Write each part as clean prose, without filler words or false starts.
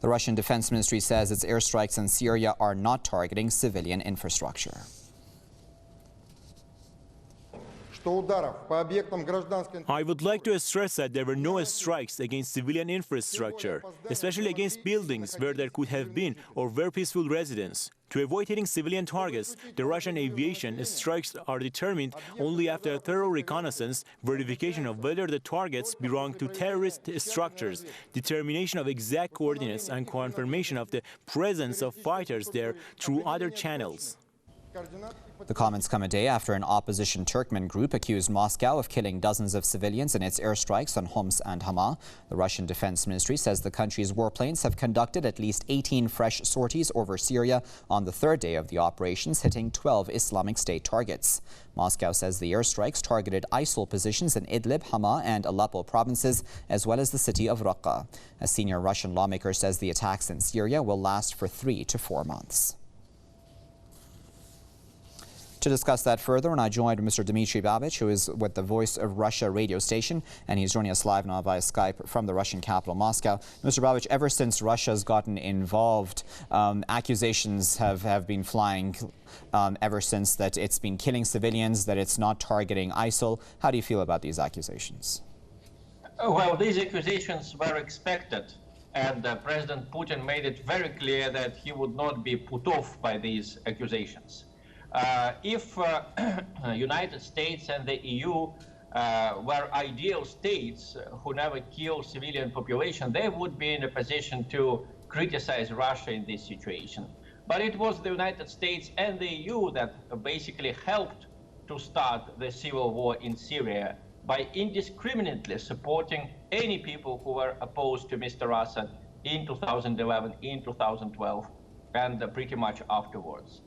The Russian Defense Ministry says its airstrikes in Syria are not targeting civilian infrastructure. I would like to stress that there were no strikes against civilian infrastructure, especially against buildings where there could have been or were peaceful residents. To avoid hitting civilian targets, the Russian aviation strikes are determined only after a thorough reconnaissance, verification of whether the targets belong to terrorist structures, determination of exact coordinates, and confirmation of the presence of fighters there through other channels. The comments come a day after an opposition Turkmen group accused Moscow of killing dozens of civilians in its airstrikes on Homs and Hama. The Russian Defense Ministry says the country's warplanes have conducted at least 18 fresh sorties over Syria on the third day of the operations, hitting 12 Islamic State targets. Moscow says the airstrikes targeted ISIL positions in Idlib, Hama and Aleppo provinces, as well as the city of Raqqa. A senior Russian lawmaker says the attacks in Syria will last for 3 to 4 months. To discuss that further, and I joined Mr. Dmitry Babich, who is with the Voice of Russia radio station, and he's joining us live now via Skype from the Russian capital, Moscow. Mr. Babich, ever since Russia's gotten involved, accusations have been flying ever since that it's been killing civilians, that it's not targeting ISIL. How do you feel about these accusations? Well, these accusations were expected, and President Putin made it very clear that he would not be put off by these accusations. If United States and the EU were ideal states who never kill civilian population, they would be in a position to criticize Russia in this situation. But it was the United States and the EU that basically helped to start the civil war in Syria by indiscriminately supporting any people who were opposed to Mr. Assad in 2011, in 2012, and pretty much afterwards.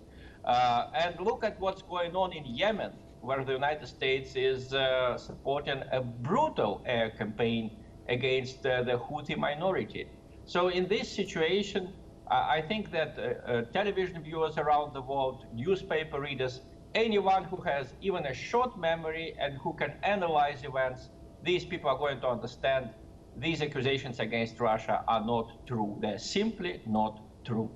And look at what's going on in Yemen, where the United States is supporting a brutal air campaign against the Houthi minority. So in this situation, I think that television viewers around the world, newspaper readers, anyone who has even a short memory and who can analyze events, these people are going to understand these accusations against Russia are not true. They're simply not true.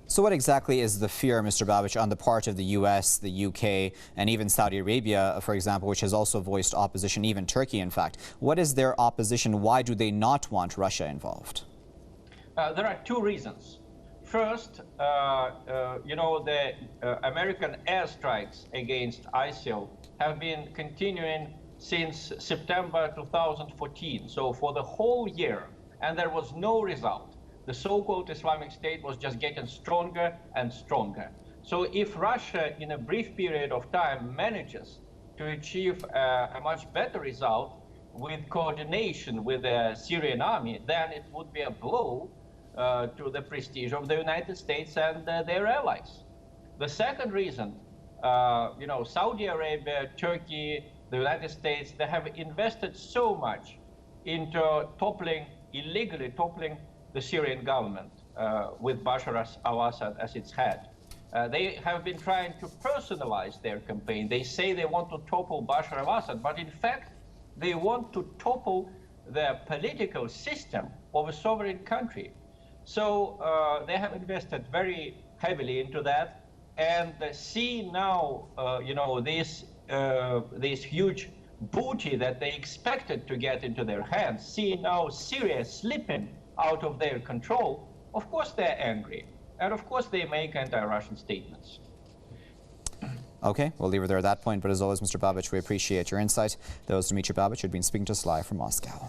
So what exactly is the fear, Mr. Babich, on the part of the U.S., the U.K., and even Saudi Arabia, for example, which has also voiced opposition, even Turkey, in fact? What is their opposition? Why do they not want Russia involved? There are two reasons. First, the American airstrikes against ISIL have been continuing since September 2014, so for the whole year, and there was no result. The so-called Islamic State was just getting stronger and stronger. So if Russia, in a brief period of time, manages to achieve a much better result with coordination with the Syrian army, then it would be a blow to the prestige of the United States and their allies. The second reason, Saudi Arabia, Turkey, the United States, they have invested so much into illegally toppling the Syrian government with Bashar al-Assad as its head. They have been trying to personalize their campaign. They say they want to topple Bashar al-Assad, but in fact, they want to topple the political system of a sovereign country. So they have invested very heavily into that, and see now, this huge booty that they expected to get into their hands, see now Syria slipping out of their control. Of course they're angry, and of course they make anti-Russian statements. Okay, we'll leave it there at that point, but as always, Mr. Babich, we appreciate your insight. That was Dmitry Babich, who'd been speaking to us live from Moscow.